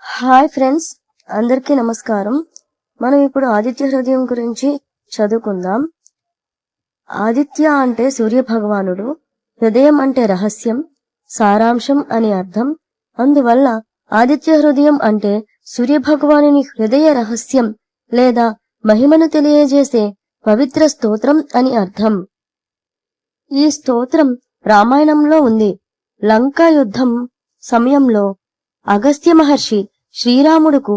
Hi friends, అందరికీ నమస్కారం. మనం ఇప్పుడు ఆదిత్య హృదయం గురించి చదువుకుందాం. ఆదిత్య అంటే సూర్య భగవానుడు, హృదయం అంటే రహస్యం, సారాంశం అని అర్థం. అందువల్ల ఆదిత్య హృదయం అంటే సూర్య భగవానుని హృదయ రహస్యం లేదా మహిమను తెలియజేసే పవిత్ర స్తోత్రం అని అర్థం. ఈ స్తోత్రం రామాయణంలో ఉంది. లంకా యుద్ధం సమయంలో అగస్త్య మహర్షి శ్రీరాముడుకు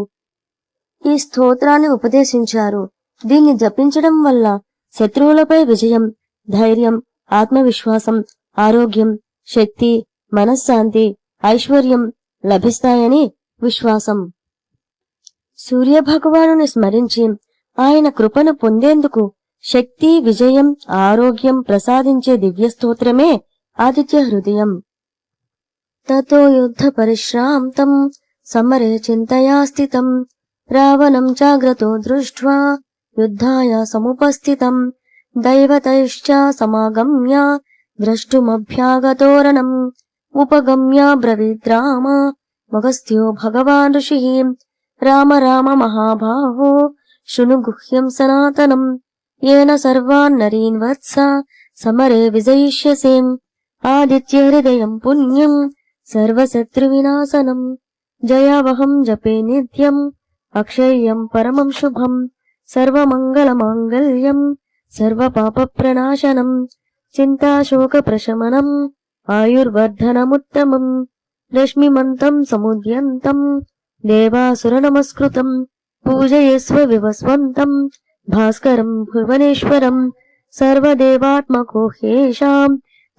ఈ స్తోత్రాన్ని ఉపదేశించారు. దీన్ని జపించడం వల్ల శత్రువులపై విజయం, ధైర్యం, ఆత్మవిశ్వాసం, ఆరోగ్యం, శక్తి, మనశ్శాంతి, ఐశ్వర్యం లభిస్తాయని విశ్వాసం. సూర్యభగవానుని స్మరించి ఆయన కృపను పొందేందుకు శక్తి, విజయం, ఆరోగ్యం ప్రసాదించే దివ్య స్తోత్రమే ఆదిత్య హృదయం. తతో యుద్ధ పరిశ్రాంతం సమరే చింతయా స్థితం రావణం జాగ్రతో దృష్ట్వా యుద్ధాయ సముపస్థితం దైవతైశ్చ సమాగమ్య ద్రష్టుమభ్యాగతోరణం ఉపగమ్య బ్రవీద్ రామ మగస్త్యో భగవాన్ ఋషిః రామ రామ మహాబాహో శృణు గుహ్యం సనాతనం येन सर्वान् नरीन् वत्स समरे विजयिष्यसे आदित्य हृदयं पुण्यं सर्वशत्रुविनाशनम् जयावहं जपे नित्यम् अक्षय्यं परमं शुभम् सर्वमङ्गलमाङ्गल्यं सर्वपापप्रणाशनम् चिन्ताशोकप्रशमनम् आयुर्वर्धनमुत्तमम् रश्मिमन्तं समुद्यन्तम् देवासुरनमस्कृतम् पूजयस्व विवस्वन्तम् भास्करं भुवनेश्वरं सर्वदेवात्मको ह्येषां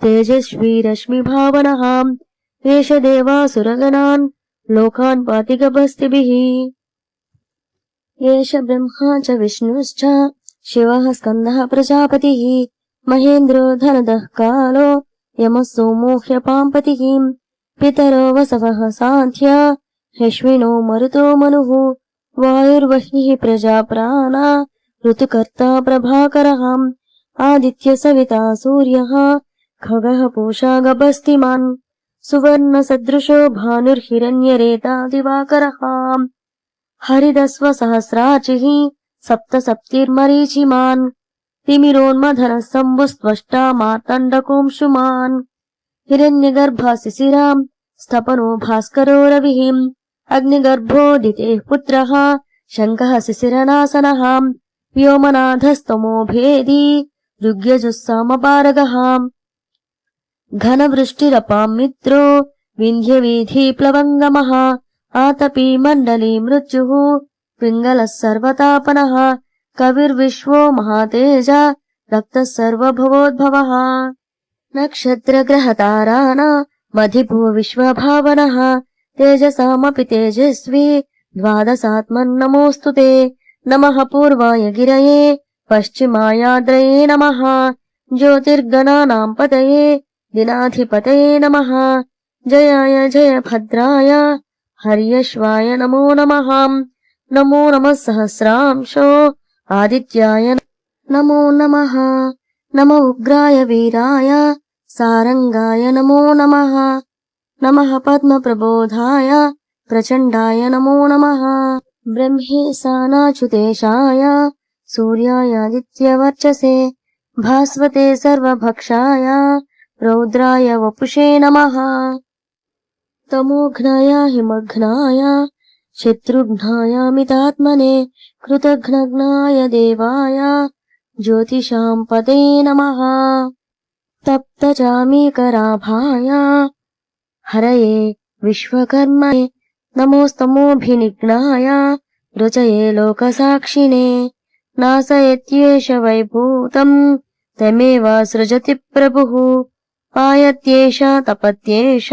तेजस्वी रश्मिभावनः एष देवासुरगणान् लोकान् पाति गभस्तिभिः एष ब्रह्मा च विष्णुश्च शिवः स्कन्दः प्रजापतिः महेन्द्रो धनदः कालो यमः सोमो ह्यपाम्पतिः पितरो वसवः साध्या ह्यश्विनो मरुतो मनुः वायुर्वह्निः प्रजाप्राणा ऋतुकर्ता प्रभाकरः आदित्य सविता सूर्यः खगः पूषा गभस्तिमान् सुवर्णसदृशो भानुर्हिरण्यरेता दिवाकरः हरिदस्व सहस्राचिः सप्तसप्तिर्मरीचिमान् तिमिरोन्मथनः शम्भुस्त्वष्टा मार्तण्डकोऽंशुमान् हिरण्यगर्भः शिशिराम् स्तपनो भास्करो रविः अग्निगर्भोदितेः पुत्रः शङ्खः शिशिरनासनः व्योमनाथस्तमो भेदी ऋग्यजुस्सामपारगः घनवृष्टिरपां मित्रो विन्ध्यवीथिप्लवङ्गमः आतपी मण्डली मृत्युः पिङ्गलः सर्वतापनः कविर्विश्वो महातेजा रक्तः सर्वभवोद्भवः नक्षत्रग्रहताराना मधिपो विश्वभावनः तेजसामपि तेजस्वी द्वादशात्मन्नमोऽस्तु ते नमः पूर्वाय गिरये पश्चिमायाद्रये नमः ज्योतिर्गणानां पतये दिनाधिपतये नमः जयाय जयभद्राय हर्यश्वाय नमो नमः नमो नमः सहस्रांशो आदित्याय नमो नमः नमो उग्राय वीराय सारंगाय नमो नमः नमः पद्मप्रबोधाय प्रचण्डाय नमो नमः ब्रह्मेशानाच्युतेशाय सूर्यायादित्यवर्चसे भास्वते सर्वभक्षाय रौद्राय वपुषे नमः तमोघ्नाय हिमघ्नाय शत्रुघ्नाय मितात्मने कृतघ्नघ्नाय देवाय ज्योतिषां पते नमः तप्तचामीकराभाय हरये विश्वकर्मणे नमोस्तमोभिनिघ्नाय रुचये लोकसाक्षिणे नाशयत्येष वैभूतम् तमेव सृजति प्रभुः पायत्येष तपत्येष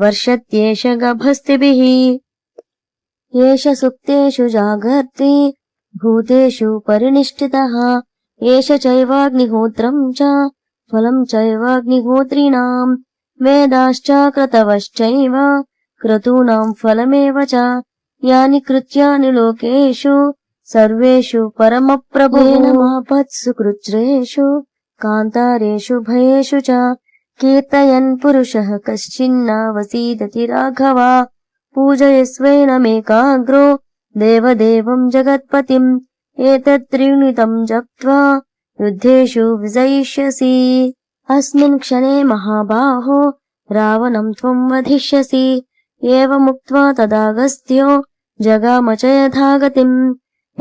वर्षत्येष गभस्तिभिः एष सुप्तेषु जागर्ति भूतेषु परिनिष्ठितः एष चैवाग्निहोत्रम् च फलम् चैवाग्निहोत्रिणाम् वेदाश्च क्रतवश्चैव क्रतूनां फलमेव च यानि कृत्यानि लोकेषु सर्वेषु परमप्रभुः मापत्सु कृच्छ्रेषु कान्तारेषु भयेषु च कीर्तयन् पुरुषः कश्चिन्न वसीदति राघव पूजयस्वैनमेकाग्रो देवदेवं जगत्पतिम् एतत् त्रीणि तं जप्त्वा युद्धेषु विजयिष्यसि अस्मिन् क्षणे महाबाहो रावणं त्वं वधिष्यसि एवमुक्त्वा तदागस्त्यो जगाम च यथागतिम्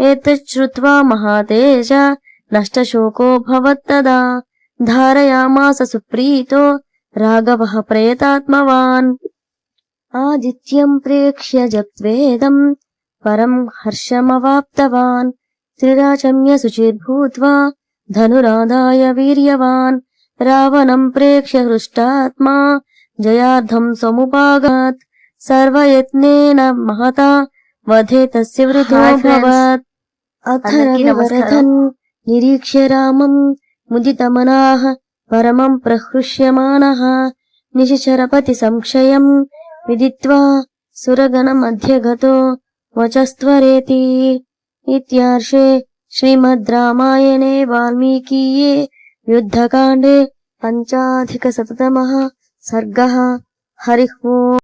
एतत् श्रुत्वा महातेज नष्टशोको भवत्तदा धारयामास सुप्रीतो राघवः प्रेतात्मवान् आदित्यं प्रेक्ष्य जप्त्वेदं परं हर्षमवाप्तवान् त्रिराचम्य शुचिर्भूत्वा धनुरादाय वीर्यवान् रावणं प्रेक्ष्य हृष्टात्मा जयार्थं समुपागत् सर्वयत्नेन महता वधे तस्य वृथोऽभवत् अथ रघुवरधन् निरीक्ष्य रामं मुदितमनाः परमं प्रहृष्यमाणः निशिचरपति संशयं विदित्वा सुरगणमध्ये गतो वचस्त्वरेति इत्यार्षे श्रीमद् रामायणे वाल्मीकीये युद्धकाण्डे 5अधिकशततमः सर्गः हरिः ओम्।